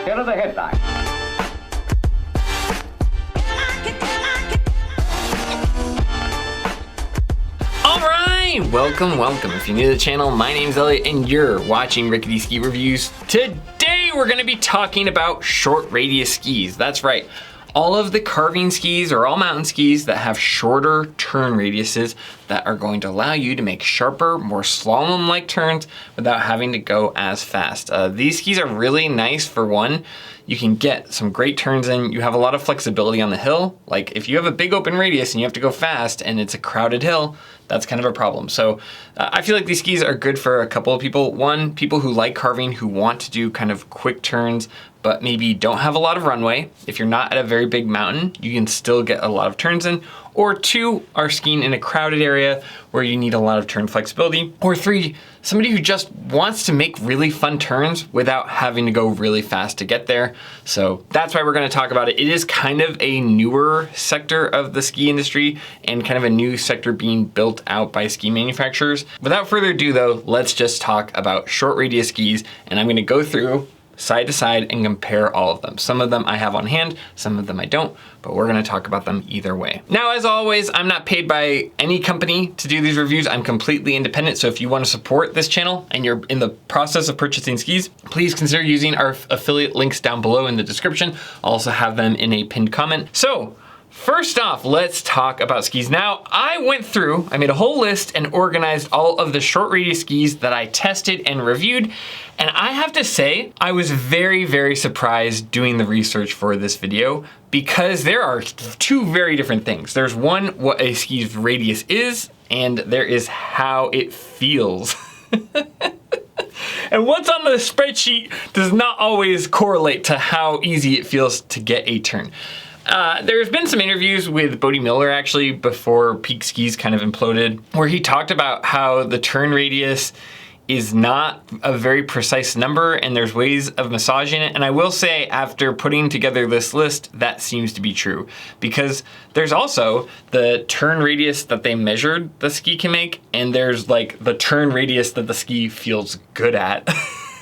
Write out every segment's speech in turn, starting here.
Here are the headlines. Alright, welcome. If you're new to the channel, my name's Elliott and you're watching Rickety Ski Reviews. Today we're going to be talking about short radius skis. That's right. All of the carving skis or all mountain skis that have shorter turn radiuses that are going to allow you to make sharper, more slalom-like turns without having to go as fast. These skis are really nice for one. You can get some great turns in. You have a lot of flexibility on the hill. Like if you have a big open radius and you have to go fast and it's a crowded hill, that's kind of a problem. So I feel like these skis are good for a couple of people. One, people who like carving, who want to do kind of quick turns, but maybe don't have a lot of runway. If you're not at a very big mountain, you can still get a lot of turns in. Or two, are skiing in a crowded area where you need a lot of turn flexibility. Or three, somebody who just wants to make really fun turns without having to go really fast to get there. So that's why we're gonna talk about it. It is kind of a newer sector of the ski industry and kind of a new sector being built out by ski manufacturers. Without further ado though, let's just talk about short radius skis, and I'm gonna go through side to side and compare all of them. Some of them I have on hand, some of them I don't, but we're gonna talk about them either way. Now, as always, I'm not paid by any company to do these reviews. I'm completely independent, so if you wanna support this channel and you're in the process of purchasing skis, please consider using our affiliate links down below in the description. I'll also have them in a pinned comment. So, first off, let's talk about skis. Now, I made a whole list and organized all of the short radius skis that I tested and reviewed. And I have to say, I was very, very surprised doing the research for this video because there are two very different things. There's one, what a ski's radius is, and there is how it feels. And what's on the spreadsheet does not always correlate to how easy it feels to get a turn. There's been some interviews with Bodie Miller actually before Peak Skis kind of imploded, where he talked about how the turn radius is not a very precise number and there's ways of massaging it. And I will say, after putting together this list, that seems to be true, because there's also the turn radius that they measured the ski can make, and there's like the turn radius that the ski feels good at.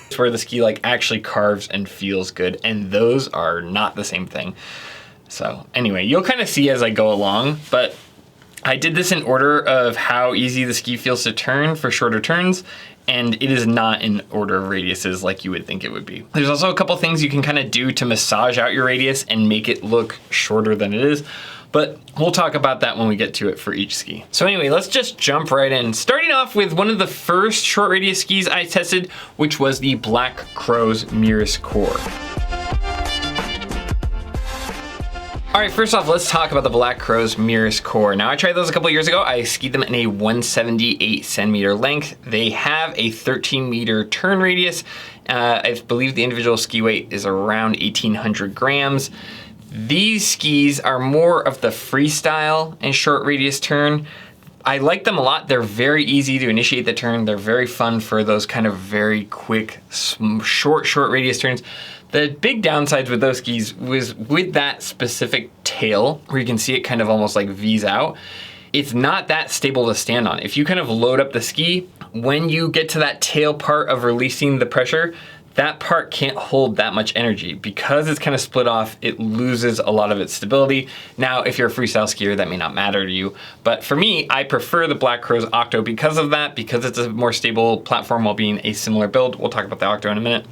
It's where the ski like actually carves and feels good, and those are not the same thing. So anyway, you'll kind of see as I go along, but I did this in order of how easy the ski feels to turn for shorter turns, and it is not in order of radiuses like you would think it would be. There's also a couple things you can kind of do to massage out your radius and make it look shorter than it is, but we'll talk about that when we get to it for each ski. So anyway, let's just jump right in. Starting off with one of the first short radius skis I tested, which was the Blackcrows Mirus Cor. All right, first off, let's talk about the Blackcrows Mirus Cor. Now, I tried those a couple years ago. I skied them in a 178 centimeter length. They have a 13 meter turn radius. I believe the individual ski weight is around 1,800 grams. These skis are more of the freestyle and short radius turn. I like them a lot. They're very easy to initiate the turn. They're very fun for those kind of very quick, short radius turns. The big downsides with those skis was with that specific tail, where you can see it kind of almost like V's out. It's not that stable to stand on. If you kind of load up the ski, when you get to that tail part of releasing the pressure, that part can't hold that much energy. Because it's kind of split off, it loses a lot of its stability. Now, if you're a freestyle skier, that may not matter to you. But for me, I prefer the Blackcrows Octo because of that, because it's a more stable platform while being a similar build. We'll talk about the Octo in a minute.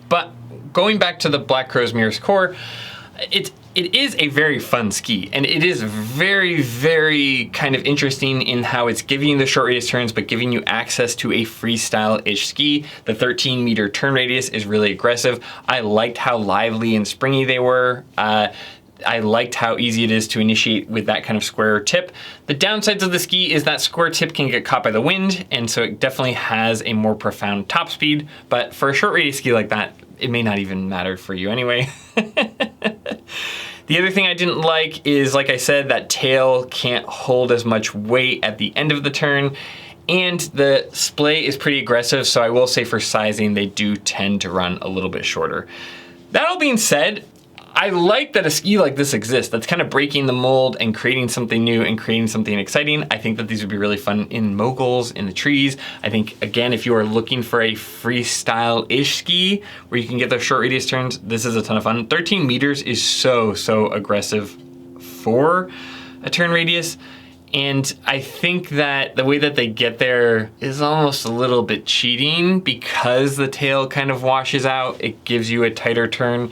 But going back to the Blackcrows Mirus Cor, it is a very fun ski, and it is very, very kind of interesting in how it's giving you the short radius turns, but giving you access to a freestyle-ish ski. The 13 meter turn radius is really aggressive. I liked how lively and springy they were. I liked how easy it is to initiate with that kind of square tip. The downsides of the ski is that square tip can get caught by the wind, and so it definitely has a more profound top speed, but for a short radius ski like that, it may not even matter for you anyway. The other thing I didn't like is, like I said, that tail can't hold as much weight at the end of the turn, and the splay is pretty aggressive, so I will say for sizing, they do tend to run a little bit shorter. That all being said, I like that a ski like this exists. That's kind of breaking the mold and creating something new and creating something exciting. I think that these would be really fun in moguls, in the trees. I think, again, if you are looking for a freestyle-ish ski where you can get those short radius turns, this is a ton of fun. 13 meters is so aggressive for a turn radius. And I think that the way that they get there is almost a little bit cheating because the tail kind of washes out. It gives you a tighter turn.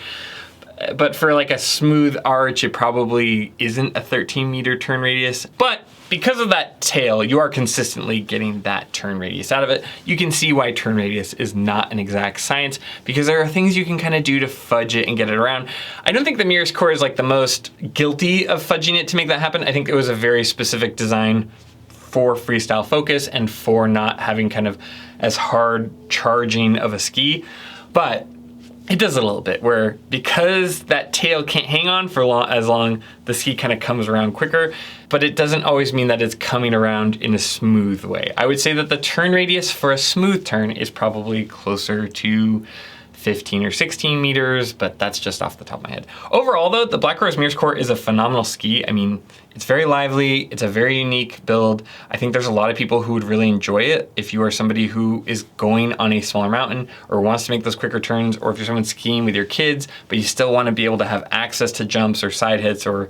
But for like a smooth arch, it probably isn't a 13-meter turn radius. But because of that tail, you are consistently getting that turn radius out of it. You can see why turn radius is not an exact science, because there are things you can kind of do to fudge it and get it around. I don't think the Mirus Cor is like the most guilty of fudging it to make that happen. I think it was a very specific design for freestyle focus and for not having kind of as hard charging of a ski. But it does it a little bit where, because that tail can't hang on for as long, the ski kind of comes around quicker, but it doesn't always mean that it's coming around in a smooth way. I would say that the turn radius for a smooth turn is probably closer to 15 or 16 meters, but that's just off the top of my head. Overall though, the Blackcrows Mirus Cor is a phenomenal ski. I mean, it's very lively, it's a very unique build. I think there's a lot of people who would really enjoy it if you are somebody who is going on a smaller mountain or wants to make those quicker turns, or if you're someone skiing with your kids, but you still want to be able to have access to jumps or side hits, or,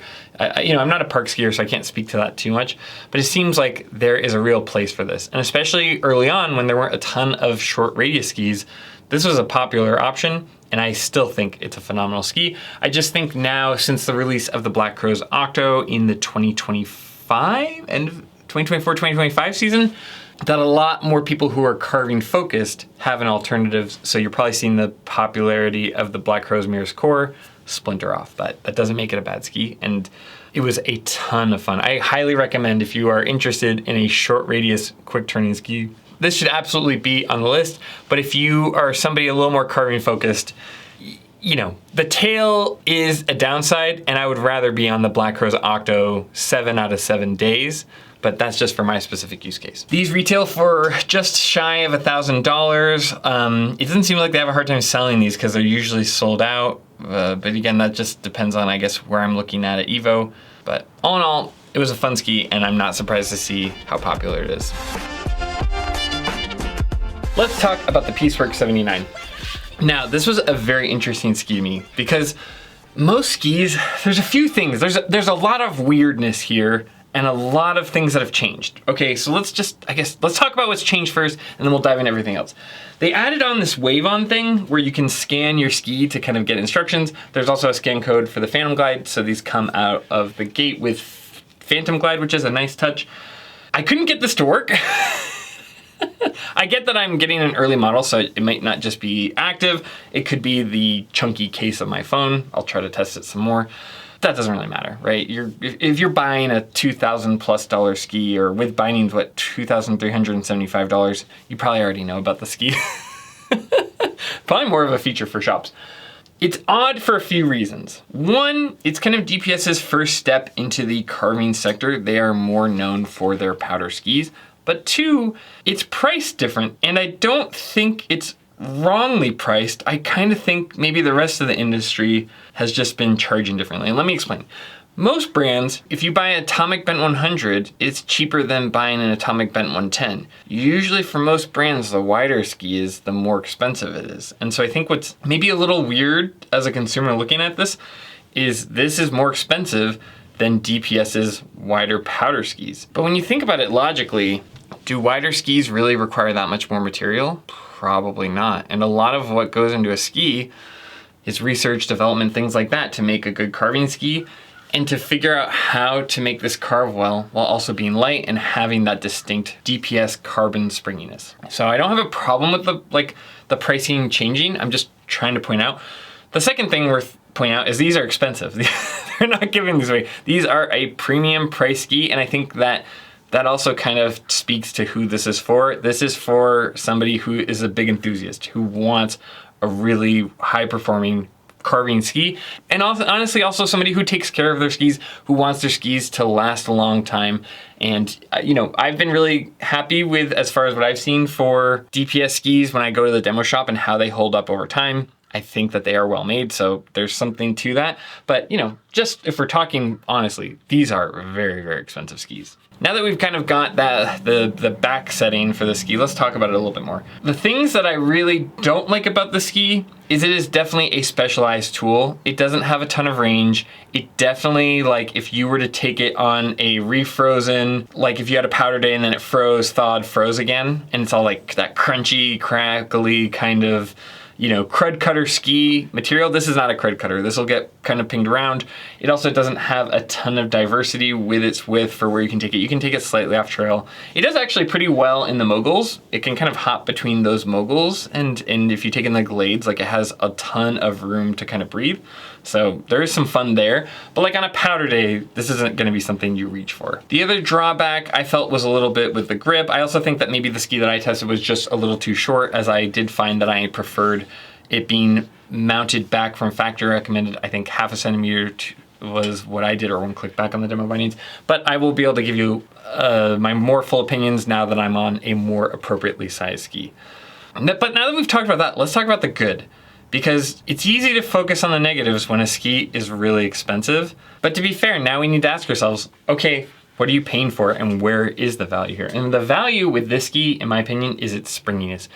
you know, I'm not a park skier, so I can't speak to that too much, but it seems like there is a real place for this. And especially early on when there weren't a ton of short radius skis, this was a popular option, and I still think it's a phenomenal ski. I just think now, since the release of the Blackcrows Octo in the 2025 and 2024-2025 season, that a lot more people who are carving focused have an alternative. So you're probably seeing the popularity of the Blackcrows Mirus Cor splinter off, but that doesn't make it a bad ski. And it was a ton of fun. I highly recommend, if you are interested in a short radius, quick turning ski, this should absolutely be on the list. But if you are somebody a little more carving focused, you know, the tail is a downside, and I would rather be on the Blackcrows Octo 7 out of 7 days, but that's just for my specific use case. These retail for just shy of $1,000. It doesn't seem like they have a hard time selling these because they're usually sold out. But again, that just depends on, I guess, where I'm looking at Evo. But all in all, it was a fun ski, and I'm not surprised to see how popular it is. Let's talk about the Pisteworks 79. Now, this was a very interesting ski to me because most skis, there's a few things. There's a lot of weirdness here and a lot of things that have changed. Okay, so let's talk about what's changed first, and then we'll dive into everything else. They added on this wave on thing where you can scan your ski to kind of get instructions. There's also a scan code for the Phantom Glide, so these come out of the gate with Phantom Glide, which is a nice touch. I couldn't get this to work. I get that I'm getting an early model, so it might not just be active. It could be the chunky case of my phone. I'll try to test it some more. That doesn't really matter, right? If you're buying a $2,000+ ski, or with bindings, what, $2,375, you probably already know about the ski. Probably more of a feature for shops. It's odd for a few reasons. One, it's kind of DPS's first step into the carving sector. They are more known for their powder skis. But two, it's priced different, and I don't think it's wrongly priced. I kind of think maybe the rest of the industry has just been charging differently. And let me explain. Most brands, if you buy an Atomic Bent 100, it's cheaper than buying an Atomic Bent 110. Usually for most brands, the wider ski is, the more expensive it is. And so I think what's maybe a little weird as a consumer looking at this is more expensive than DPS's wider powder skis. But when you think about it logically, do wider skis really require that much more material? Probably not. And a lot of what goes into a ski is research, development, things like that to make a good carving ski, and to figure out how to make this carve well while also being light and having that distinct DPS carbon springiness. So I don't have a problem with the pricing changing. I'm just trying to point out. The second thing worth pointing out is these are expensive. They're not giving these away. These are a premium price ski, and I think that also kind of speaks to who this is for. This is for somebody who is a big enthusiast, who wants a really high-performing carving ski, and also, honestly, also somebody who takes care of their skis, who wants their skis to last a long time. And, you know, I've been really happy with, as far as what I've seen for DPS skis when I go to the demo shop and how they hold up over time. I think that they are well made, so there's something to that. But you know, just if we're talking honestly, these are very, very expensive skis. Now that we've kind of got the back setting for the ski, let's talk about it a little bit more. The things that I really don't like about the ski is it is definitely a specialized tool. It doesn't have a ton of range. It definitely, like if you were to take it on a refrozen, like if you had a powder day and then it froze, thawed, froze again, and it's all like that crunchy, crackly kind of, you know, crud cutter ski material. This is not a crud cutter. This will get kind of pinged around. It also doesn't have a ton of diversity with its width for where you can take it. You can take it slightly off trail. It does actually pretty well in the moguls. It can kind of hop between those moguls, and if you take in the glades, like it has a ton of room to kind of breathe. So there is some fun there, but like on a powder day, this isn't gonna be something you reach for. The other drawback I felt was a little bit with the grip. I also think that maybe the ski that I tested was just a little too short, as I did find that I preferred it being mounted back from factory recommended. I think half a centimeter was what I did, or 1 click back on the demo bindings. But I will be able to give you my more full opinions now that I'm on a more appropriately sized ski. But now that we've talked about that, let's talk about the good. Because it's easy to focus on the negatives when a ski is really expensive. But to be fair, now we need to ask ourselves, okay, what are you paying for and where is the value here? And the value with this ski, in my opinion, is its springiness.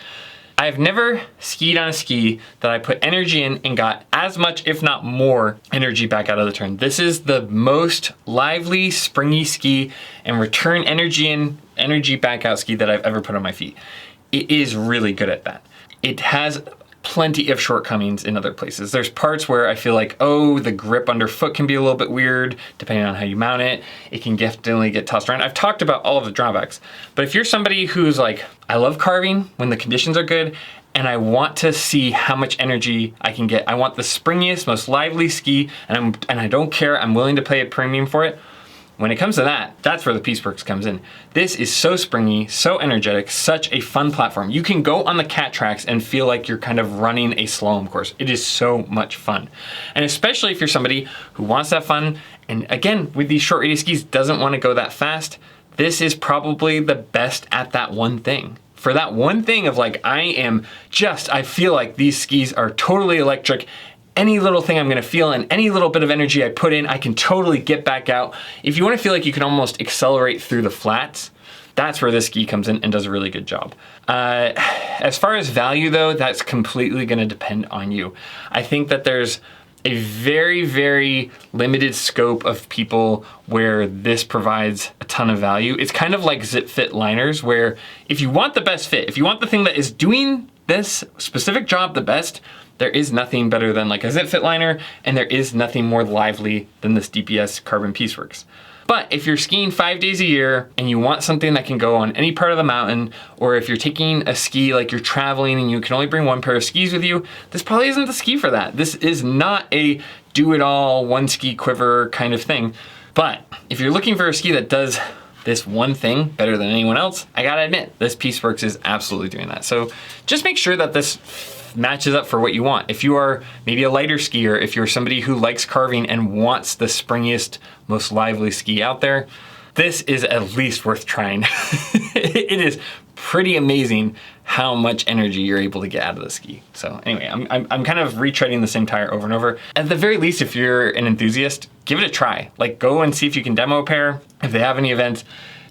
I've never skied on a ski that I put energy in and got as much, if not more, energy back out of the turn. This is the most lively, springy ski and return energy in, energy back out ski that I've ever put on my feet. It is really good at that. It has plenty of shortcomings in other places. There's parts where I feel like, oh, the grip underfoot can be a little bit weird depending on how you mount it. It can definitely get tossed around. I've talked about all of the drawbacks, but if you're somebody who's like, I love carving when the conditions are good and I want to see how much energy I can get. I want the springiest, most lively ski, and I don't care, I'm willing to pay a premium for it. When it comes to that, that's where the Pisteworks comes in. This is so springy, so energetic, such a fun platform. You can go on the cat tracks and feel like you're kind of running a slalom course. It is so much fun. And especially if you're somebody who wants that fun, and again, with these short radius skis, doesn't want to go that fast, this is probably the best at that one thing. For that one thing of like, I feel like these skis are totally electric. Any little thing I'm gonna feel and any little bit of energy I put in, I can totally get back out. If you wanna feel like you can almost accelerate through the flats, that's where this ski comes in and does a really good job. As far as value though, that's completely gonna depend on you. I think that there's a very, very limited scope of people where this provides a ton of value. It's kind of like zip fit liners, where if you want the best fit, if you want the thing that is doing this specific job the best, there is nothing better than like a zip fit liner, and there is nothing more lively than this DPS Carbon Pisteworks. But if you're skiing 5 days a year and you want something that can go on any part of the mountain, or if you're taking a ski, like you're traveling and you can only bring one pair of skis with you, this probably isn't the ski for that. This is not a do-it-all, one ski quiver kind of thing. But if you're looking for a ski that does this one thing better than anyone else, I gotta admit, this Pisteworks is absolutely doing that. So just make sure that this matches up for what you want. If you are maybe a lighter skier, if you're somebody who likes carving and wants the springiest, most lively ski out there, this is at least worth trying. It is pretty amazing how much energy you're able to get out of the ski. So anyway, I'm kind of retreading the same tire over and over. At the very least, if you're an enthusiast, give it a try. Like go and see if you can demo a pair, if they have any events.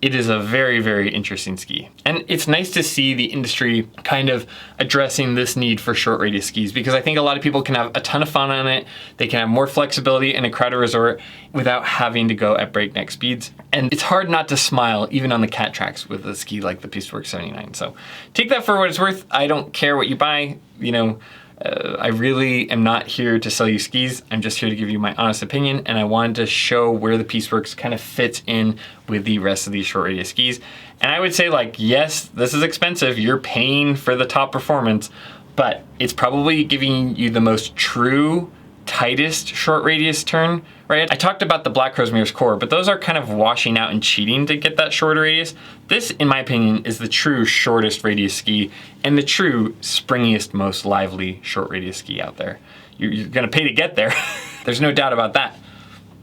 It is a very, very interesting ski. And it's nice to see the industry kind of addressing this need for short radius skis, because I think a lot of people can have a ton of fun on it. They can have more flexibility in a crowded resort without having to go at breakneck speeds. And it's hard not to smile even on the cat tracks with a ski like the Pisteworks 79. So take that for what it's worth. I don't care what you buy, you know. I really am not here to sell you skis. I'm just here to give you my honest opinion, and I wanted to show where the Pisteworks kind of fits in with the rest of these short radius skis. And I would say, like, yes, this is expensive. You're paying for the top performance, but it's probably giving you the most true, tightest short radius turn, right? I talked about the Blackcrows Mirus Cor, but those are kind of washing out and cheating to get that shorter radius. This, in my opinion, is the true shortest radius ski and the true springiest, most lively short radius ski out there. You're gonna pay to get there. There's no doubt about that.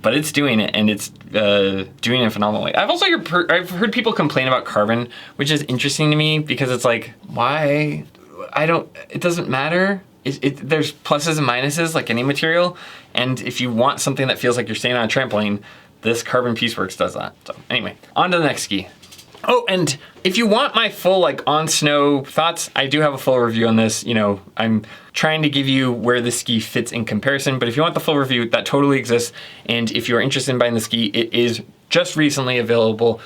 But it's doing it, and it's doing it in a phenomenal way. I've heard people complain about carbon, which is interesting to me because it's like, why? It doesn't matter. there's pluses and minuses like any material. And if you want something that feels like you're standing on a trampoline, this Carbon Pisteworks does that. So anyway, on to the next ski. Oh, and if you want my full like on snow thoughts, I do have a full review on this. You know, I'm trying to give you where the ski fits in comparison, but if you want the full review, that totally exists. And if you're interested in buying the ski, it is just recently available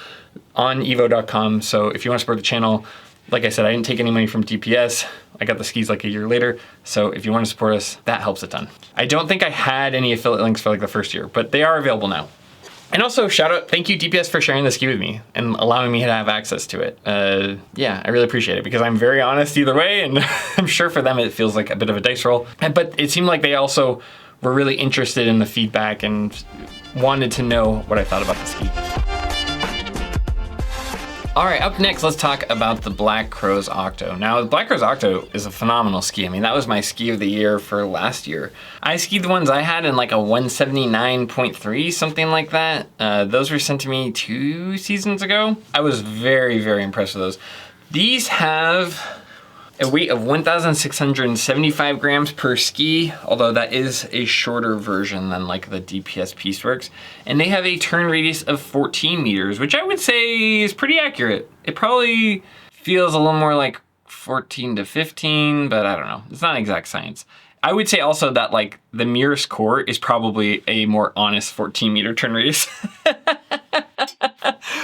on evo.com. So if you want to support the channel, like I said, I didn't take any money from DPS. I got the skis like a year later. So if you want to support us, that helps a ton. I don't think I had any affiliate links for like the first year, but they are available now. And also shout out, thank you DPS for sharing the ski with me and allowing me to have access to it. Yeah, I really appreciate it because I'm very honest either way, and I'm sure for them it feels like a bit of a dice roll. But it seemed like they also were really interested in the feedback and wanted to know what I thought about the ski. All right, up next, let's talk about the Blackcrows Octo. Now, the Blackcrows Octo is a phenomenal ski. I mean, that was my ski of the year for last year. I skied the ones I had in like a 179.3, something like that. Those were sent to me 2 seasons ago. I was very, very impressed with those. These have a weight of 1,675 grams per ski, although that is a shorter version than like the DPS Pisteworks. And they have a turn radius of 14 meters, which I would say is pretty accurate. It probably feels a little more like 14 to 15, but I don't know. It's not exact science. I would say also that like the Mirus Cor is probably a more honest 14 meter turn radius.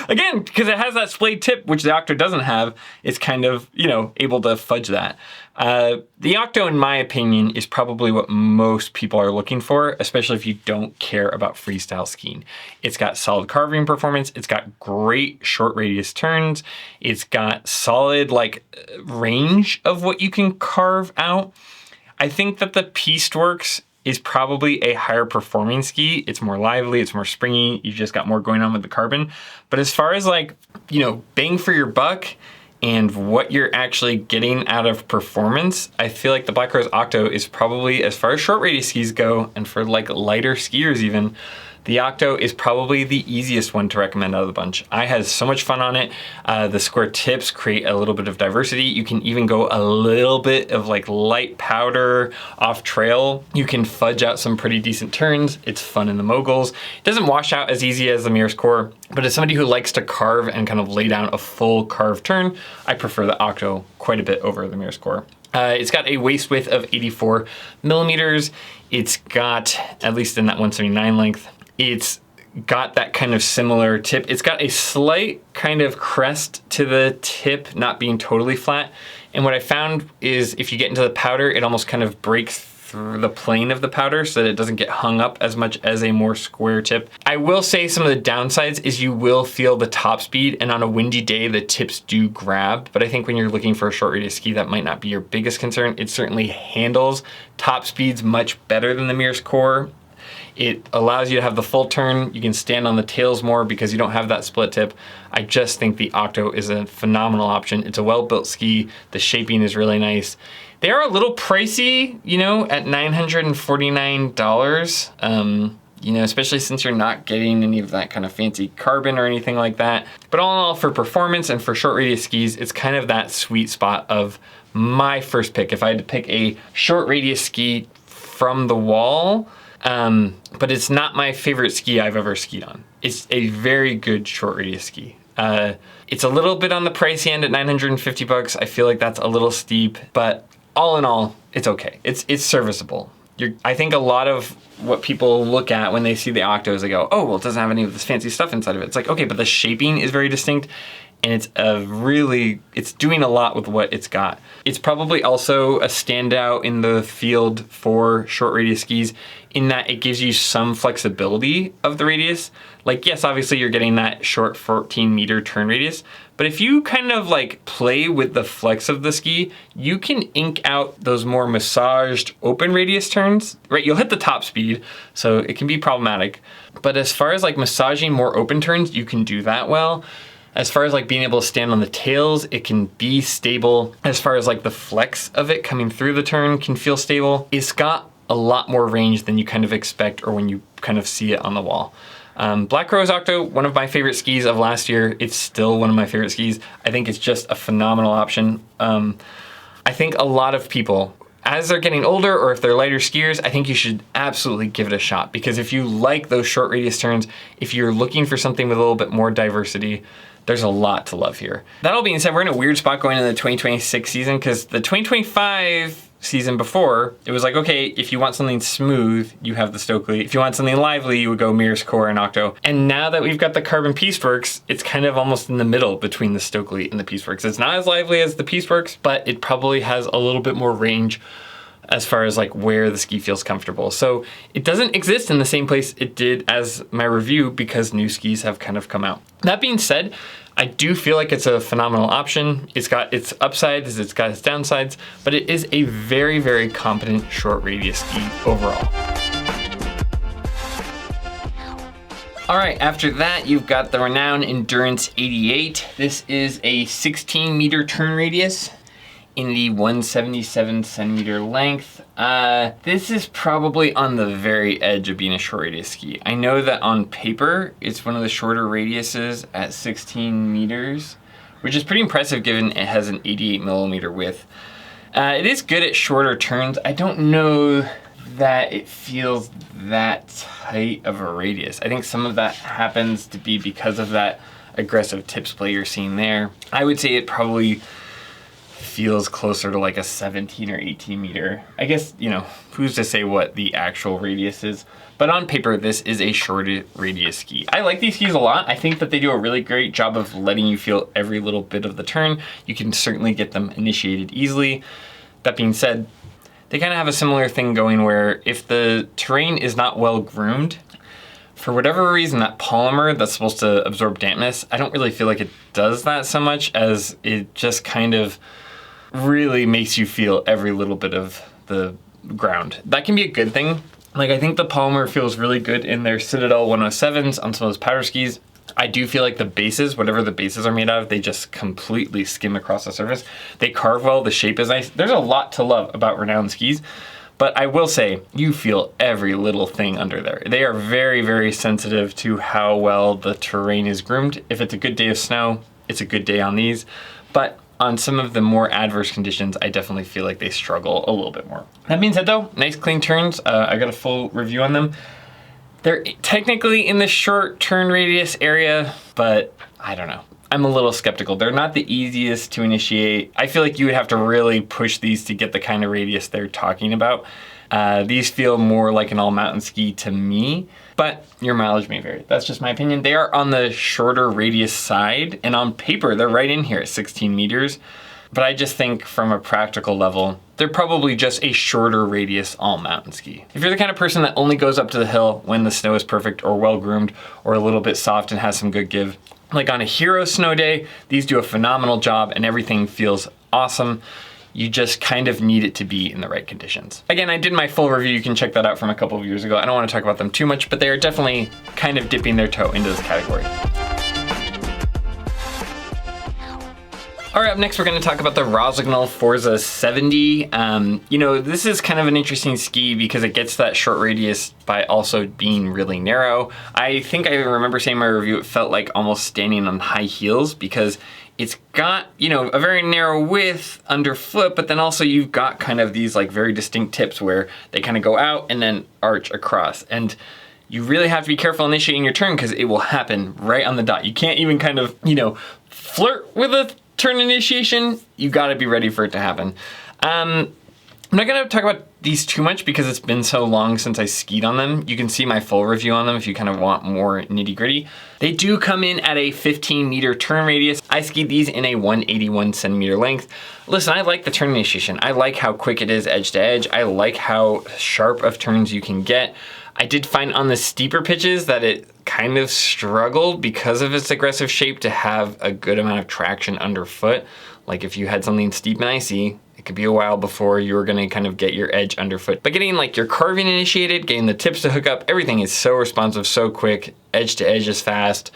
Again, because it has that splayed tip, which the Octo doesn't have, it's kind of, you know, able to fudge that. The Octo, in my opinion, is probably what most people are looking for, especially if you don't care about freestyle skiing. It's got solid carving performance. It's got great short radius turns. It's got solid like range of what you can carve out. I think that the Pisteworks is probably a higher performing ski. It's more lively, it's more springy, you've just got more going on with the carbon. But as far as like, you know, bang for your buck and what you're actually getting out of performance, I feel like the Blackcrows Octo is probably, as far as short radius skis go, and for like lighter skiers even, the Octo is probably the easiest one to recommend out of the bunch. I had so much fun on it. The square tips create a little bit of diversity. You can even go a little bit of like light powder off trail. You can fudge out some pretty decent turns. It's fun in the moguls. It doesn't wash out as easy as the Mirus Cor, but as somebody who likes to carve and kind of lay down a full carved turn, I prefer the Octo quite a bit over the Mirus Cor. It's got a waist width of 84 millimeters. It's got, at least in that 179 length, it's got that kind of similar tip. It's got a slight kind of crest to the tip, not being totally flat. And what I found is if you get into the powder, it almost kind of breaks through the plane of the powder so that it doesn't get hung up as much as a more square tip. I will say some of the downsides is you will feel the top speed, and on a windy day, the tips do grab. But I think when you're looking for a short radius ski, that might not be your biggest concern. It certainly handles top speeds much better than the Mirus Cor. It allows you to have the full turn. You can stand on the tails more because you don't have that split tip. I just think the Octo is a phenomenal option. It's a well-built ski. The shaping is really nice. They are a little pricey, you know, at $949, you know, especially since you're not getting any of that kind of fancy carbon or anything like that. But all in all, for performance and for short radius skis, it's kind of that sweet spot of my first pick. If I had to pick a short radius ski from the wall, but it's not my favorite ski I've ever skied on. It's a very good short radius ski. It's a little bit on the pricey end at 950 bucks. I feel like that's a little steep, but all in all, it's okay. It's serviceable. I think a lot of what people look at when they see the Octos, they go, oh, well, it doesn't have any of this fancy stuff inside of it. It's like, okay, but the shaping is very distinct, and it's doing a lot with what it's got. It's probably also a standout in the field for short radius skis in that it gives you some flexibility of the radius. Like, yes, obviously you're getting that short 14 meter turn radius, but if you kind of like play with the flex of the ski, you can ink out those more massaged open radius turns, right? You'll hit the top speed, so it can be problematic. But as far as like massaging more open turns, you can do that well. As far as like being able to stand on the tails, it can be stable. As far as like the flex of it coming through the turn can feel stable. It's got a lot more range than you kind of expect or when you kind of see it on the wall. Blackcrows Octo, one of my favorite skis of last year. It's still one of my favorite skis. I think it's just a phenomenal option. I think a lot of people as they're getting older, or if they're lighter skiers, I think you should absolutely give it a shot, because if you like those short radius turns, if you're looking for something with a little bit more diversity, there's a lot to love here. That all being said, we're in a weird spot going into the 2026 season, because the 2025 season before, it was like, okay, if you want something smooth, you have the Stockli. If you want something lively, you would go Mirus Cor and Octo. And now that we've got the Carbon Pisteworks, it's kind of almost in the middle between the Stockli and the Pisteworks. It's not as lively as the Pisteworks, but it probably has a little bit more range as far as like where the ski feels comfortable. So it doesn't exist in the same place it did as my review, because new skis have kind of come out. That being said, I do feel like it's a phenomenal option. It's got its upsides, it's got its downsides, but it is a very, very competent short radius ski overall. All right, after that, you've got the Renoun Endurance 88. This is a 16 meter turn radius in the 177 centimeter length. This is probably on the very edge of being a short radius ski. I know that on paper, it's one of the shorter radiuses at 16 meters, which is pretty impressive given it has an 88 millimeter width. It is good at shorter turns. I don't know that it feels that tight of a radius. I think some of that happens to be because of that aggressive tip splay you're seeing there. I would say it probably feels closer to like a 17 or 18 meter. I guess, you know, who's to say what the actual radius is? But on paper, this is a short radius ski. I like these skis a lot. I think that they do a really great job of letting you feel every little bit of the turn. You can certainly get them initiated easily. That being said, they kind of have a similar thing going where if the terrain is not well groomed, for whatever reason, that polymer that's supposed to absorb dampness, I don't really feel like it does that so much, as it just kind of really makes you feel every little bit of the ground. That can be a good thing. Like, I think the polymer feels really good in their Citadel 107s on some of those powder skis. I do feel like the bases, whatever the bases are made out of, they just completely skim across the surface. They carve well, the shape is nice. There's a lot to love about Renoun skis, but I will say, you feel every little thing under there. They are very, very sensitive to how well the terrain is groomed. If it's a good day of snow, it's a good day on these, but on some of the more adverse conditions, I definitely feel like they struggle a little bit more. That being said though, nice clean turns. I got a full review on them. They're technically in the short turn radius area, but I don't know. I'm a little skeptical. They're not the easiest to initiate. I feel like you would have to really push these to get the kind of radius they're talking about. These feel more like an all mountain ski to me, but your mileage may vary. That's just my opinion. They are on the shorter radius side, and on paper, they're right in here at 16 meters. But I just think from a practical level, they're probably just a shorter radius all mountain ski. If you're the kind of person that only goes up to the hill when the snow is perfect or well groomed or a little bit soft and has some good give, like on a hero snow day, these do a phenomenal job and everything feels awesome. You just kind of need it to be in the right conditions. Again, I did my full review. You can check that out from a couple of years ago. I don't want to talk about them too much, but they are definitely kind of dipping their toe into this category. All right, up next, we're gonna talk about the Rossignol Forza 70. You know, this is kind of an interesting ski because it gets that short radius by also being really narrow. I think I remember saying in my review, it felt like almost standing on high heels because it's got, you know, a very narrow width underfoot, but then also you've got kind of these like very distinct tips where they kind of go out and then arch across. And you really have to be careful initiating your turn because it will happen right on the dot. You can't even kind of, you know, flirt with a turn initiation. You gotta be ready for it to happen. I'm not gonna talk about these too much because it's been so long since I skied on them. You can see my full review on them if you kind of want more nitty gritty. They do come in at a 15 meter turn radius. I skied these in a 181 centimeter length. Listen, I like the turn initiation. I like how quick it is edge to edge. I like how sharp of turns you can get. I did find on the steeper pitches that it kind of struggled because of its aggressive shape to have a good amount of traction underfoot. Like if you had something steep and icy, it could be a while before you were gonna kind of get your edge underfoot. But getting like your carving initiated, getting the tips to hook up, everything is so responsive, so quick, edge to edge is fast.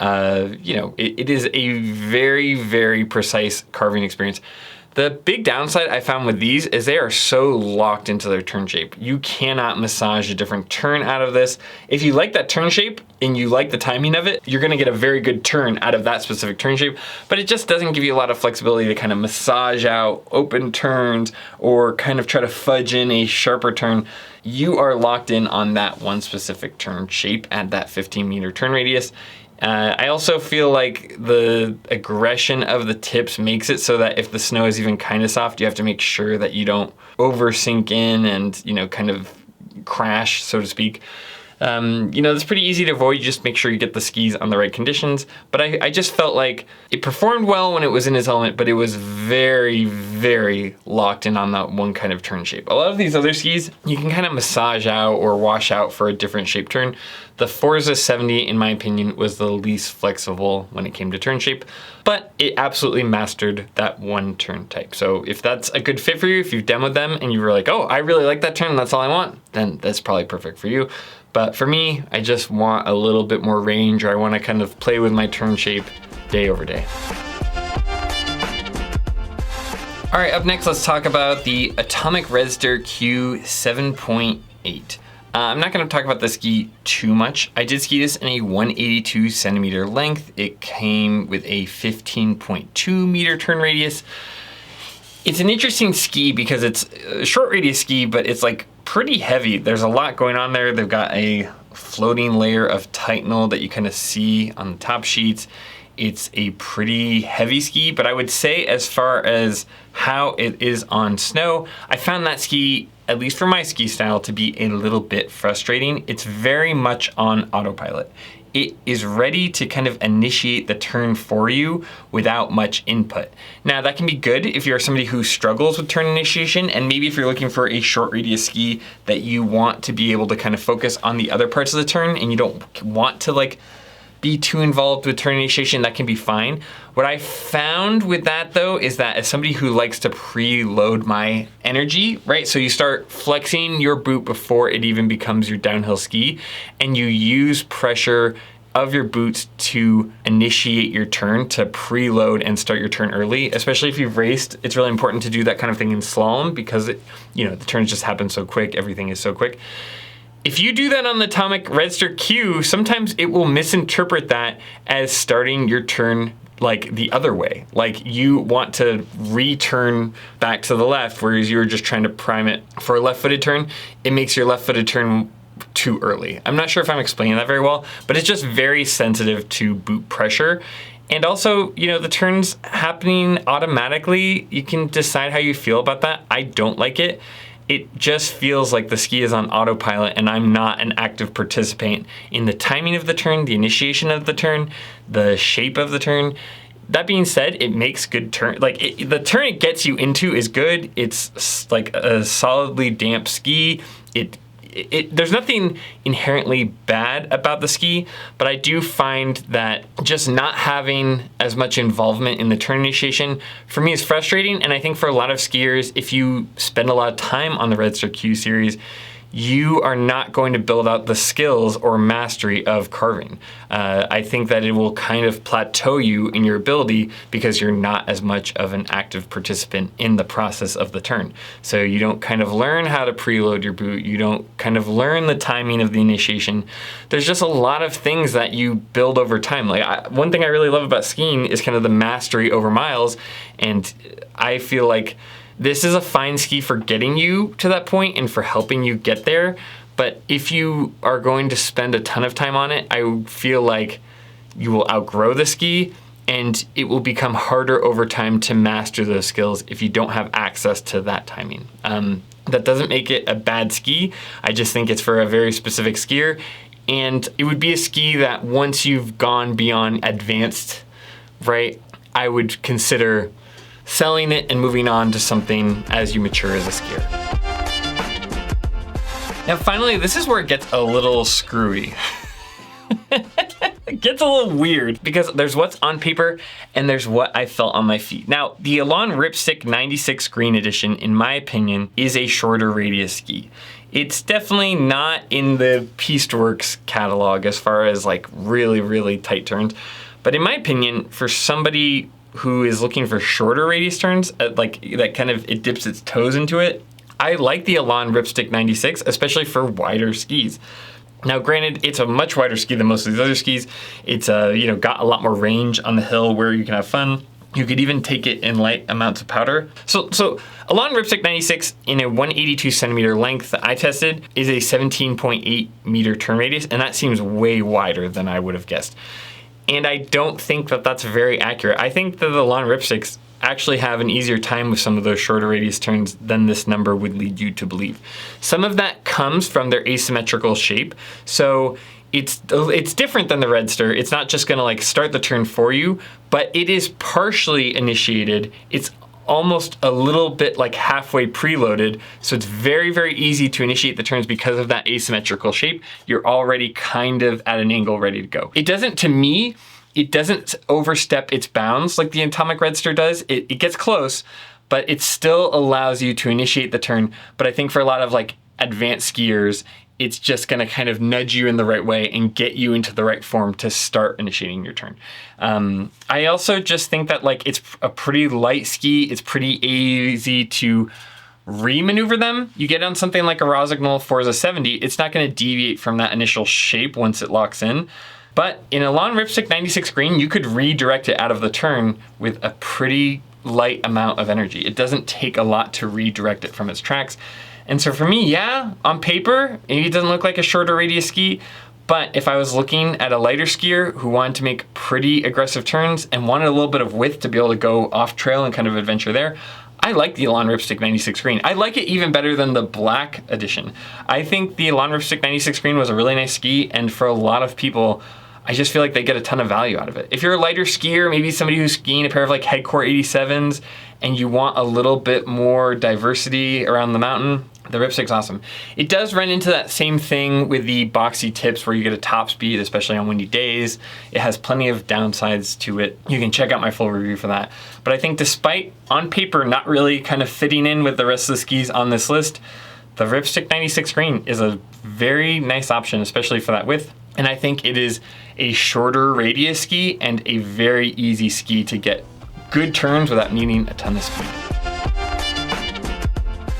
You know, it is a very, very precise carving experience. The big downside I found with these is they are so locked into their turn shape. You cannot massage a different turn out of this. If you like that turn shape and you like the timing of it, you're gonna get a very good turn out of that specific turn shape, but it just doesn't give you a lot of flexibility to kind of massage out open turns or kind of try to fudge in a sharper turn. You are locked in on that one specific turn shape at that 15-meter turn radius. I also feel like the aggression of the tips makes it so that if the snow is even kind of soft, you have to make sure that you don't over sink in and, you know, kind of crash, so to speak. You know, it's pretty easy to avoid. You just make sure you get the skis on the right conditions. But I just felt like it performed well when it was in its element, but it was very, very locked in on that one kind of turn shape. A lot of these other skis, you can kind of massage out or wash out for a different shape turn. The Forza 70, in my opinion, was the least flexible when it came to turn shape, but it absolutely mastered that one turn type. So if that's a good fit for you, if you've demoed them and you were like, oh, I really like that turn, that's all I want, then that's probably perfect for you. But for me, I just want a little bit more range, or I want to kind of play with my turn shape day over day. All right, up next, let's talk about the Atomic Redster Q 7.8. I'm not going to talk about the ski too much. I did ski this in a 182 centimeter length. It came with a 15.2 meter turn radius. It's an interesting ski because it's a short radius ski, but it's like pretty heavy. There's a lot going on there. They've got a floating layer of Titanal that you kind of see on the top sheets. It's a pretty heavy ski, but I would say as far as how it is on snow, I found that ski, at least for my ski style, to be a little bit frustrating. It's very much on autopilot. It is ready to kind of initiate the turn for you without much input. Now that can be good if you're somebody who struggles with turn initiation, and maybe if you're looking for a short radius ski that you want to be able to kind of focus on the other parts of the turn and you don't want to like be too involved with turn initiation, that can be fine. What I found with that though is that as somebody who likes to preload my energy, right? So you start flexing your boot before it even becomes your downhill ski, and you use pressure of your boots to initiate your turn, to preload and start your turn early. Especially if you've raced, it's really important to do that kind of thing in slalom because it, you know, the turns just happen so quick, everything is so quick. If you do that on the Atomic Redster Q, sometimes it will misinterpret that as starting your turn like the other way. Like you want to return back to the left, whereas you're just trying to prime it for a left-footed turn. It makes your left-footed turn too early. I'm not sure if I'm explaining that very well, but it's just very sensitive to boot pressure. And also, you know, the turns happening automatically, you can decide how you feel about that. I don't like it. It just feels like the ski is on autopilot and I'm not an active participant in the timing of the turn, the initiation of the turn, the shape of the turn. That being said, it makes good turn. Like the turn it gets you into is good. It's like a solidly damp ski. There's nothing inherently bad about the ski, but I do find that just not having as much involvement in the turn initiation for me is frustrating. And I think for a lot of skiers, if you spend a lot of time on the Redster Q series, you are not going to build out the skills or mastery of carving. I think that it will kind of plateau you in your ability because you're not as much of an active participant in the process of the turn. So you don't kind of learn how to preload your boot. You don't kind of learn the timing of the initiation. There's just a lot of things that you build over time. Like one thing I really love about skiing is kind of the mastery over miles. And I feel like this is a fine ski for getting you to that point and for helping you get there. But if you are going to spend a ton of time on it, I feel like you will outgrow the ski and it will become harder over time to master those skills if you don't have access to that timing. That doesn't make it a bad ski. I just think it's for a very specific skier. And it would be a ski that once you've gone beyond advanced, right, I would consider selling it and moving on to something as you mature as a skier. Now finally, this is where it gets a little screwy. It gets a little weird because there's what's on paper and there's what I felt on my feet. Now, the Elan Ripstick 96 Green Edition, in my opinion, is a shorter radius ski. It's definitely not in the Pisteworks catalog as far as like really, really tight turns. But in my opinion, for somebody who is looking for shorter radius turns, like that kind of, it dips its toes into it, I like the Elan Ripstick 96, especially for wider skis. Now, granted, it's a much wider ski than most of these other skis. It's got a lot more range on the hill where you can have fun. You could even take it in light amounts of powder. So Elan Ripstick 96 in a 182 centimeter length that I tested is a 17.8 meter turn radius, and that seems way wider than I would have guessed. And I don't think that that's very accurate. I think that the Elan Ripsticks actually have an easier time with some of those shorter radius turns than this number would lead you to believe. Some of that comes from their asymmetrical shape. So it's different than the Redster. It's not just gonna like start the turn for you, but it is partially initiated. It's almost a little bit like halfway preloaded. So it's very, very easy to initiate the turns because of that asymmetrical shape. You're already kind of at an angle ready to go. It doesn't, to me, it doesn't overstep its bounds like the Atomic Redster does. It gets close, but it still allows you to initiate the turn. But I think for a lot of like advanced skiers, it's just gonna kind of nudge you in the right way and get you into the right form to start initiating your turn. I also just think that like it's a pretty light ski. It's pretty easy to re-maneuver them. You get on something like a Rossignol Forza 70, it's not gonna deviate from that initial shape once it locks in. But in Elan Ripstick 96 green, you could redirect it out of the turn with a pretty light amount of energy. It doesn't take a lot to redirect it from its tracks. And so for me, yeah, on paper, maybe it doesn't look like a shorter radius ski, but if I was looking at a lighter skier who wanted to make pretty aggressive turns and wanted a little bit of width to be able to go off trail and kind of adventure there, I like the Elan Ripstick 96 green. I like it even better than the black edition. I think the Elan Ripstick 96 green was a really nice ski, and for a lot of people, I just feel like they get a ton of value out of it. If you're a lighter skier, maybe somebody who's skiing a pair of like Headcore 87s, and you want a little bit more diversity around the mountain, the Ripstick's awesome. It does run into that same thing with the boxy tips where you get a top speed, especially on windy days. It has plenty of downsides to it. You can check out my full review for that. But I think despite, on paper, not really kind of fitting in with the rest of the skis on this list, the Ripstick 96 green is a very nice option, especially for that width. And I think it is a shorter radius ski and a very easy ski to get good turns without needing a ton of speed.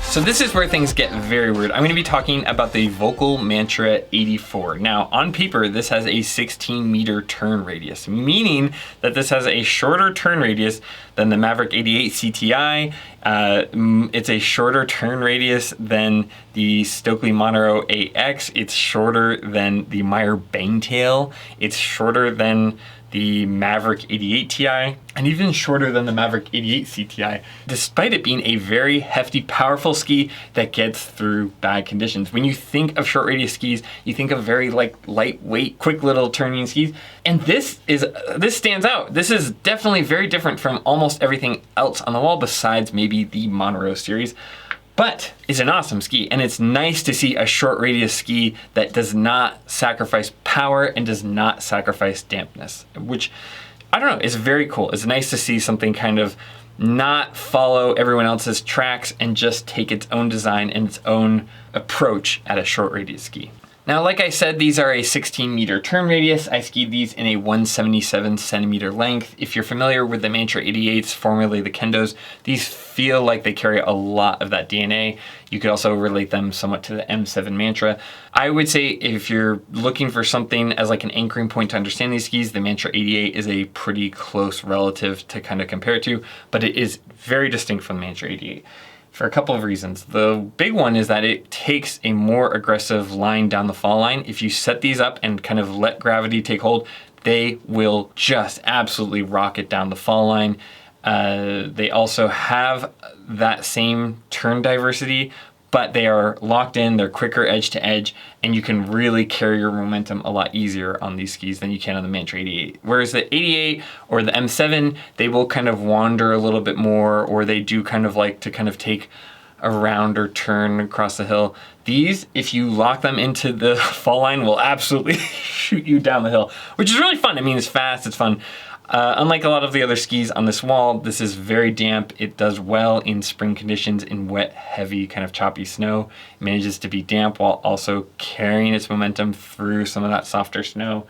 So this is where things get very weird. I'm gonna be talking about the Volkl Mantra 84. Now, on paper, this has a 16 meter turn radius, meaning that this has a shorter turn radius than the Maverick 88 CTI. It's a shorter turn radius than the Stockli Montero AX. It's shorter than the Meier Bangtail. It's shorter than the Maverick 88 Ti, and even shorter than the Maverick 88 CTI, despite it being a very hefty, powerful ski that gets through bad conditions. When you think of short radius skis, you think of very like lightweight, quick little turning skis, and this stands out. This is definitely very different from almost everything else on the wall besides maybe the Montero series. But it's an awesome ski, and it's nice to see a short radius ski that does not sacrifice power and does not sacrifice dampness, which, I don't know, is very cool. It's nice to see something kind of not follow everyone else's tracks and just take its own design and its own approach at a short radius ski. Now, like I said, these are a 16 meter turn radius. I skied these in a 177 centimeter length. If you're familiar with the Mantra 88s, formerly the Kendos, these feel like they carry a lot of that DNA. You could also relate them somewhat to the M7 Mantra. I would say if you're looking for something as like an anchoring point to understand these skis, the Mantra 88 is a pretty close relative to kind of compare it to, but it is very distinct from the Mantra 88. For a couple of reasons. The big one is that it takes a more aggressive line down the fall line. If you set these up and kind of let gravity take hold, they will just absolutely rocket down the fall line. They also have that same turn diversity, but they are locked in, they're quicker edge to edge, and you can really carry your momentum a lot easier on these skis than you can on the Mantra 88. Whereas the 88 or the M7, they will kind of wander a little bit more, or they do kind of like to kind of take a rounder turn across the hill. These, if you lock them into the fall line, will absolutely shoot you down the hill, which is really fun. I mean, it's fast, it's fun. Unlike a lot of the other skis on this wall, this is very damp. It does well in spring conditions in wet, heavy, kind of choppy snow. It manages to be damp while also carrying its momentum through some of that softer snow.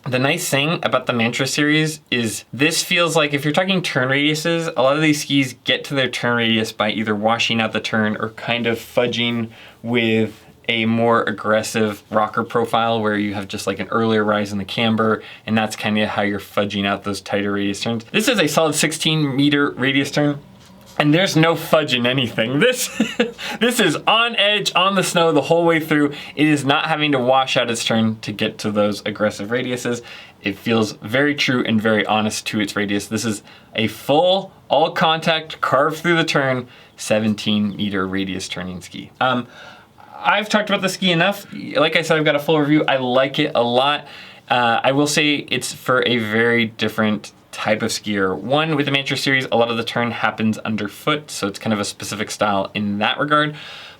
The nice thing about the Mantra series is this feels like, if you're talking turn radiuses, a lot of these skis get to their turn radius by either washing out the turn or kind of fudging with a more aggressive rocker profile where you have just like an earlier rise in the camber, and that's kind of how you're fudging out those tighter radius turns. This is a solid 16-meter radius turn, and there's no fudging anything. This is on edge, on the snow the whole way through. It is not having to wash out its turn to get to those aggressive radiuses. It feels very true and very honest to its radius. This is a full, all contact, carved through the turn, 17-meter radius turning ski. I've talked about the ski enough. Like I said, I've got a full review. I like it a lot. I will say it's for a very different type of skier. One, with the Mantra series, a lot of the turn happens underfoot, so it's kind of a specific style in that regard.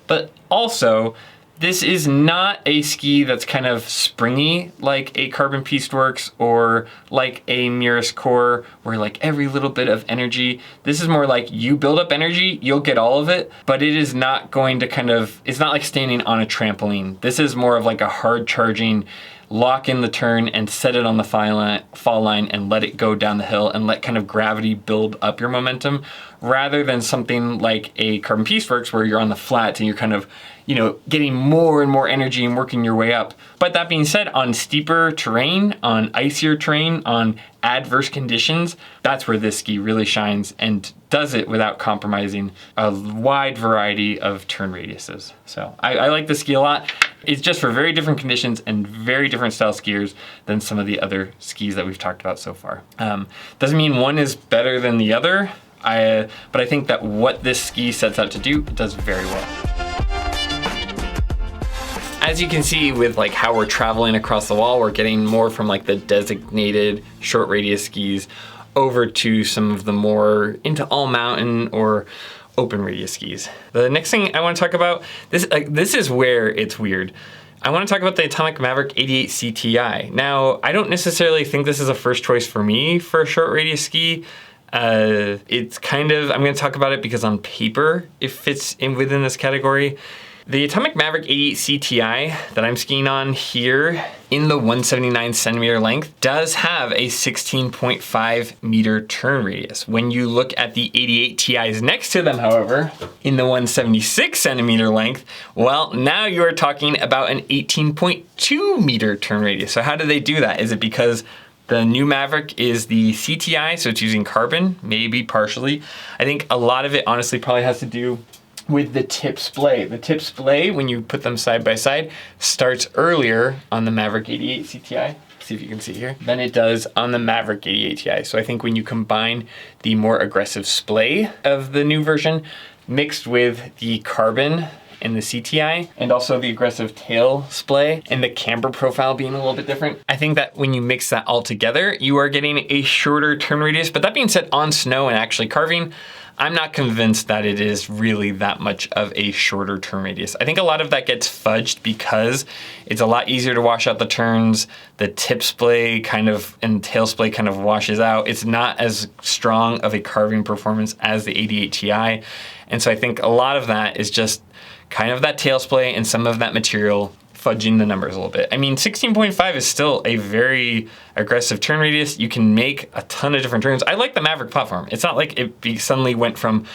But also, this is not a ski that's kind of springy like a Carbon Pisteworks or like a Mirus Cor, where like every little bit of energy. This is more like you build up energy, you'll get all of it, but it is not going to kind of, it's not like standing on a trampoline. This is more of like a hard charging, lock in the turn and set it on the fall line and let it go down the hill and let kind of gravity build up your momentum, rather than something like a Carbon Pisteworks where you're on the flats and you're kind of, you know, getting more and more energy and working your way up. But that being said, on steeper terrain, on icier terrain, on adverse conditions, that's where this ski really shines and does it without compromising a wide variety of turn radiuses. So I like this ski a lot. It's just for very different conditions and very different style skiers than some of the other skis that we've talked about so far. Doesn't mean one is better than the other, but I think that what this ski sets out to do, it does very well. As you can see with like how we're traveling across the wall, we're getting more from like the designated short radius skis over to some of the more into all mountain or open radius skis. The next thing I want to talk about, this is where it's weird. I want to talk about the Atomic Maverick 88 CTI. Now, I don't necessarily think this is a first choice for me for a short radius ski. It's kind of, I'm going to talk about it because on paper it fits in within this category. The Atomic Maverick 88 CTI that I'm skiing on here in the 179 centimeter length does have a 16.5 meter turn radius. When you look at the 88 TIs next to them, however, in the 176 centimeter length, well, now you're talking about an 18.2 meter turn radius. So how do they do that? Is it because the new Maverick is the CTI, so it's using carbon? Maybe partially. I think a lot of it honestly probably has to do with the tip splay. The tip splay, when you put them side by side, starts earlier on the Maverick 88 CTI, see if you can see here, than it does on the Maverick 88 Ti. So I think when you combine the more aggressive splay of the new version mixed with the carbon in the CTI, and also the aggressive tail splay and the camber profile being a little bit different, I think that when you mix that all together, you are getting a shorter turn radius. But that being said, on snow and actually carving, I'm not convinced that it is really that much of a shorter turn radius. I think a lot of that gets fudged because it's a lot easier to wash out the turns. The tip splay kind of and tail splay kind of washes out. It's not as strong of a carving performance as the 88 Ti. And so I think a lot of that is just kind of that tail splay and some of that material fudging the numbers a little bit. I mean, 16.5 is still a very aggressive turn radius. You can make a ton of different turns. I like the Maverick platform. It's not like it suddenly went from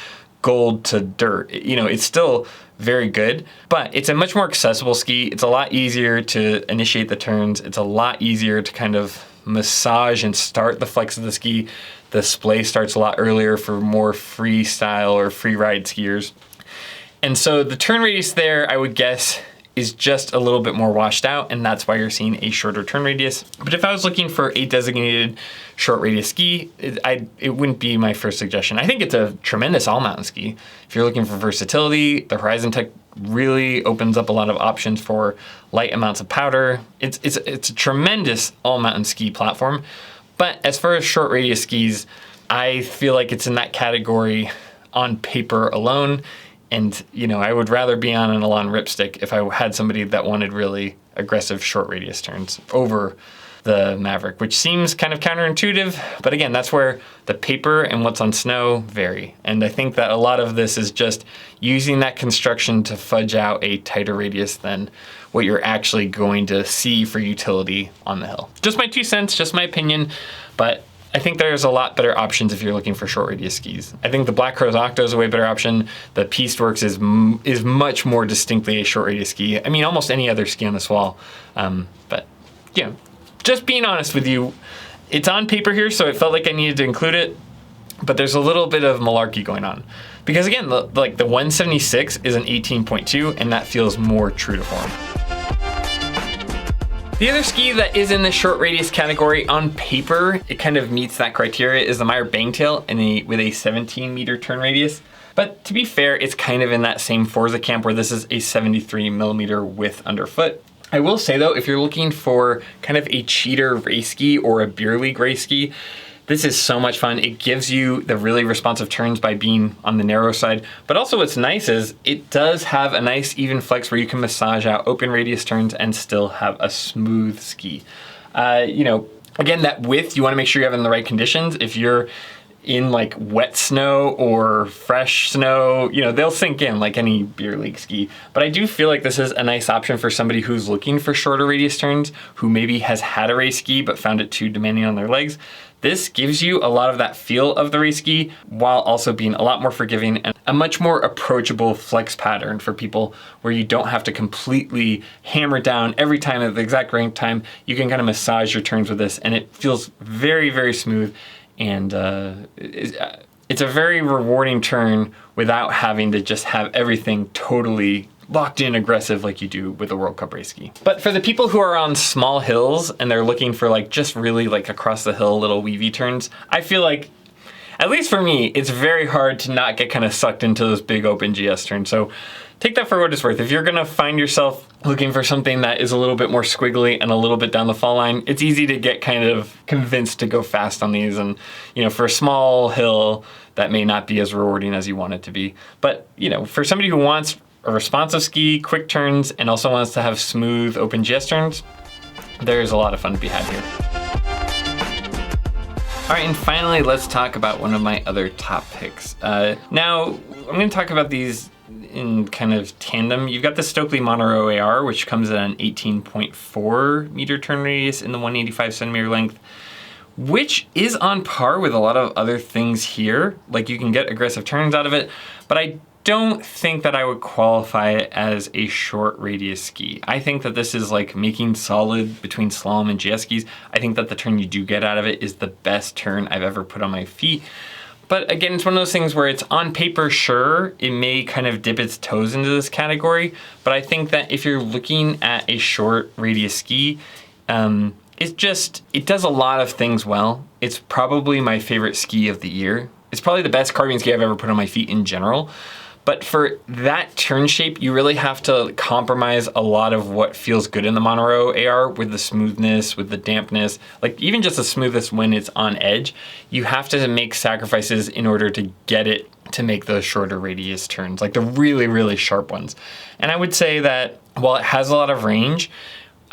gold to dirt. You know, it's still very good, but it's a much more accessible ski. It's a lot easier to initiate the turns. It's a lot easier to kind of massage and start the flex of the ski. The splay starts a lot earlier for more freestyle or free ride skiers. And so the turn radius there, I would guess, is just a little bit more washed out, and that's why you're seeing a shorter turn radius. But if I was looking for a designated short radius ski, it wouldn't be my first suggestion. I think it's a tremendous all-mountain ski. If you're looking for versatility, the Horizon Tech really opens up a lot of options for light amounts of powder. It's a tremendous all-mountain ski platform. But as far as short radius skis, I feel like it's in that category on paper alone. And, you know, I would rather be on an Elan Ripstick if I had somebody that wanted really aggressive short radius turns over the Maverick, which seems kind of counterintuitive, but again, that's where the paper and what's on snow vary. And I think that a lot of this is just using that construction to fudge out a tighter radius than what you're actually going to see for utility on the hill. Just my 2 cents, just my opinion, but I think there's a lot better options if you're looking for short radius skis. I think the Blackcrows Octo is a way better option. The Pisteworks is much more distinctly a short radius ski. I mean, almost any other ski on this wall. But you know, just being honest with you, it's on paper here, so it felt like I needed to include it. But there's a little bit of malarkey going on. Because again, like the 176 is an 18.2, and that feels more true to form. The other ski that is in the short radius category on paper, it kind of meets that criteria, is the Meier Bangtail with a 17 meter turn radius. But to be fair, it's kind of in that same Forza camp where this is a 73 millimeter width underfoot. I will say though, if you're looking for kind of a cheater race ski or a beer league race ski, this is so much fun. It gives you the really responsive turns by being on the narrow side. But also what's nice is it does have a nice even flex where you can massage out open radius turns and still have a smooth ski. You know, again, that width, you wanna make sure you're having the right conditions. If you're in like wet snow or fresh snow, you know, they'll sink in like any beer league ski. But I do feel like this is a nice option for somebody who's looking for shorter radius turns, who maybe has had a race ski but found it too demanding on their legs. This gives you a lot of that feel of the race ski while also being a lot more forgiving and a much more approachable flex pattern for people where you don't have to completely hammer down every time at the exact right time. You can kind of massage your turns with this and it feels very, very smooth. And it's a very rewarding turn without having to just have everything totally locked in aggressive like you do with a World Cup race ski. But for the people who are on small hills and they're looking for like just really like across the hill little weavy turns, I feel like, at least for me, it's very hard to not get kind of sucked into those big open GS turns. So take that for what it's worth. If you're gonna find yourself looking for something that is a little bit more squiggly and a little bit down the fall line, it's easy to get kind of convinced to go fast on these. And you know, for a small hill, that may not be as rewarding as you want it to be. But you know, for somebody who wants a responsive ski, quick turns, and also wants to have smooth open GS turns, there's a lot of fun to be had here. All right, and finally, let's talk about one of my other top picks. Now, I'm gonna talk about these in kind of tandem. You've got the Stockli Montero AR, which comes at an 18.4 meter turn radius in the 185 centimeter length, which is on par with a lot of other things here. Like you can get aggressive turns out of it, but I don't think that I would qualify it as a short radius ski. I think that this is like making solid between slalom and GS skis. I think that the turn you do get out of it is the best turn I've ever put on my feet. But again, it's one of those things where it's on paper, sure, it may kind of dip its toes into this category, but I think that if you're looking at a short radius ski, it does a lot of things well. It's probably my favorite ski of the year. It's probably the best carbon ski I've ever put on my feet in general. But for that turn shape, you really have to compromise a lot of what feels good in the Montero AR with the smoothness, with the dampness, like even just the smoothness when it's on edge. You have to make sacrifices in order to get it to make those shorter radius turns, like the really, really sharp ones. And I would say that while it has a lot of range,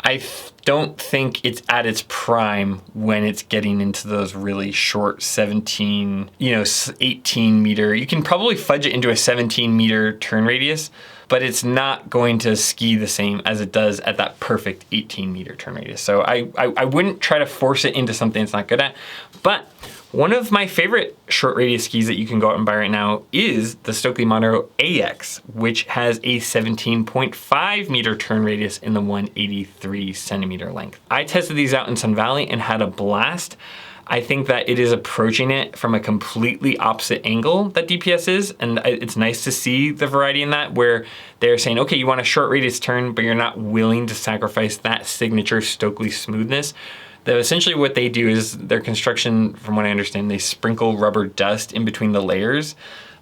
I don't think it's at its prime when it's getting into those really short 17, 18 meter. You can probably fudge it into a 17 meter turn radius, but it's not going to ski the same as it does at that perfect 18 meter turn radius. So I wouldn't try to force it into something it's not good at. But one of my favorite short radius skis that you can go out and buy right now is the Stockli Montero AX, which has a 17.5 meter turn radius in the 183 centimeter length. I tested these out in Sun Valley and had a blast. I think that it is approaching it from a completely opposite angle that DPS is, and it's nice to see the variety in that, where they're saying, okay, you want a short radius turn, but you're not willing to sacrifice that signature Stockli smoothness. Essentially what they do is their construction, from what I understand, they sprinkle rubber dust in between the layers.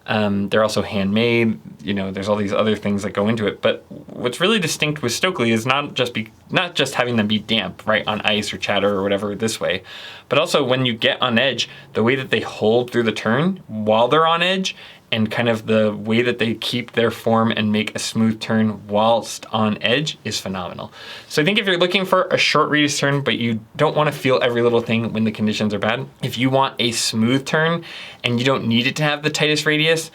They're also handmade, there's all these other things that go into it. But what's really distinct with Stockli is not just having them be damp, right, on ice or chatter or whatever this way, but also when you get on edge, the way that they hold through the turn while they're on edge and kind of the way that they keep their form and make a smooth turn whilst on edge is phenomenal. So I think if you're looking for a short radius turn, but you don't want to feel every little thing when the conditions are bad, if you want a smooth turn and you don't need it to have the tightest radius,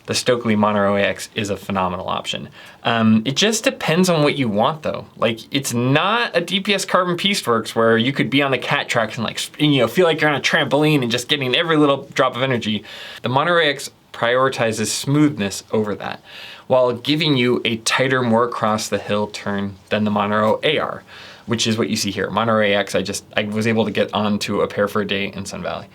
the Stockli Montero AX is a phenomenal option. It just depends on what you want though. Like, it's not a DPS Carbon Pisteworks where you could be on the cat tracks and like, feel like you're on a trampoline and just getting every little drop of energy. The Montero AX prioritizes smoothness over that, while giving you a tighter, more across the hill turn than the Montero AR, which is what you see here. Montero AX, I was able to get onto a pair for a day in Sun Valley.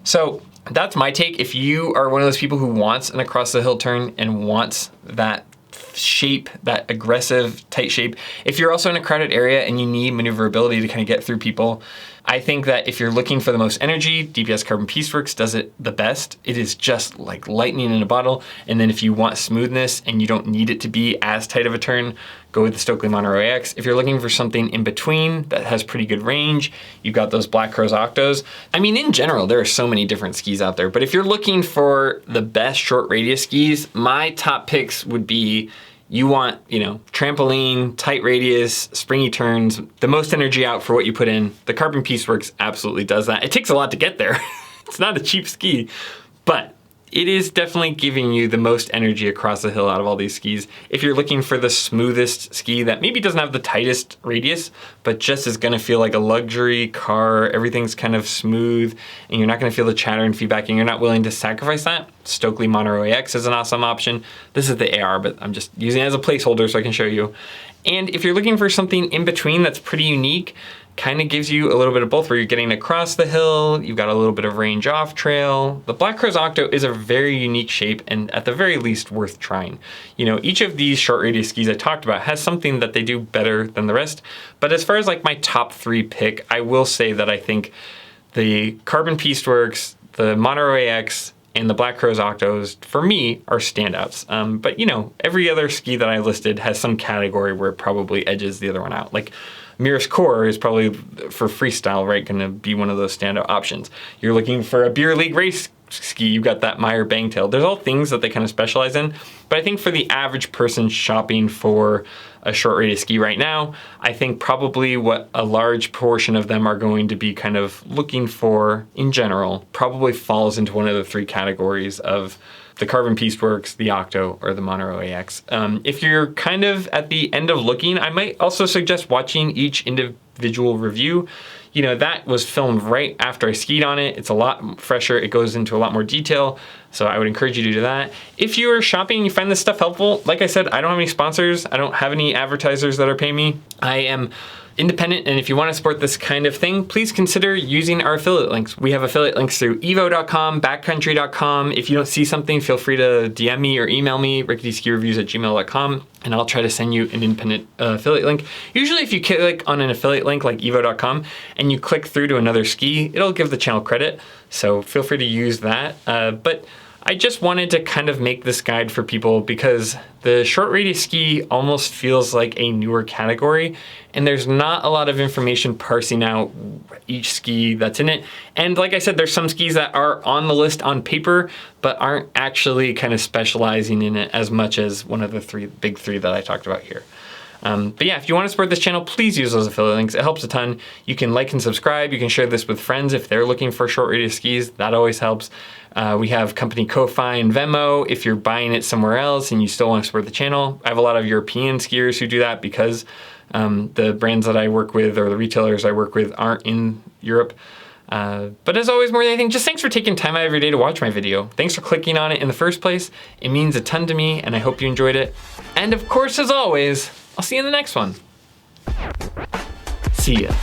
So that's my take. If you are one of those people who wants an across the hill turn and wants that shape, that aggressive, tight shape, if you're also in a crowded area and you need maneuverability to kind of get through people, I think that if you're looking for the most energy, DPS Carbon Pisteworks does it the best. It is just like lightning in a bottle. And then if you want smoothness and you don't need it to be as tight of a turn, go with the Stockli Montero AX. If you're looking for something in between that has pretty good range, you've got those Blackcrows Octos. I mean, in general, there are so many different skis out there, but if you're looking for the best short radius skis, my top picks would be, you want, trampoline, tight radius, springy turns, the most energy out for what you put in. The Carbon Pisteworks absolutely does that. It takes a lot to get there. It's not a cheap ski, but it is definitely giving you the most energy across the hill out of all these skis. If you're looking for the smoothest ski that maybe doesn't have the tightest radius, but just is gonna feel like a luxury car, everything's kind of smooth, and you're not gonna feel the chatter and feedback, and you're not willing to sacrifice that, Stockli Montero AX is an awesome option. This is the AR, but I'm just using it as a placeholder so I can show you. And if you're looking for something in between that's pretty unique, kind of gives you a little bit of both, where you're getting across the hill, you've got a little bit of range off trail. The Blackcrows Octo is a very unique shape and at the very least worth trying. Each of these short radius skis I talked about has something that they do better than the rest. But as far as like my top 3 pick, I will say that I think the Carbon Pisteworks, the Montero AX, and the Blackcrows Octos, for me, are standouts. But every other ski that I listed has some category where it probably edges the other one out. Like, Mirus Cor is probably, for freestyle, right, gonna be one of those standout options. You're looking for a beer league race ski, you've got that Meier Bangtail. There's all things that they kind of specialize in, but I think for the average person shopping for a short radius ski right now, I think probably what a large portion of them are going to be kind of looking for in general probably falls into one of the 3 categories of the Carbon Pisteworks, the Octo, or the Montero AX. If you're kind of at the end of looking, I might also suggest watching each individual review. That was filmed right after I skied on it. It's a lot fresher. It goes into a lot more detail. So I would encourage you to do that. If you are shopping and you find this stuff helpful, like I said, I don't have any sponsors. I don't have any advertisers that are paying me. I am independent, and if you want to support this kind of thing, please consider using our affiliate links. We have affiliate links through evo.com, backcountry.com. If you don't see something, feel free to DM me or email me, ricketyskireviews@gmail.com, and I'll try to send you an independent affiliate link. Usually if you click on an affiliate link like evo.com and you click through to another ski, it'll give the channel credit, so feel free to use that. But I just wanted to kind of make this guide for people because the short radius ski almost feels like a newer category, and there's not a lot of information parsing out each ski that's in it. And like I said, there's some skis that are on the list on paper, but aren't actually kind of specializing in it as much as one of the big three that I talked about here. But yeah, if you want to support this channel, please use those affiliate links. It helps a ton. You can like and subscribe. You can share this with friends if they're looking for short radius skis. That always helps. We have company Ko-Fi and Venmo if you're buying it somewhere else and you still want to support the channel. I have a lot of European skiers who do that because the brands that I work with or the retailers I work with aren't in Europe. But as always, more than anything, just thanks for taking time out of your day to watch my video. Thanks for clicking on it in the first place. It means a ton to me, and I hope you enjoyed it. And of course, as always, I'll see you in the next one. See ya.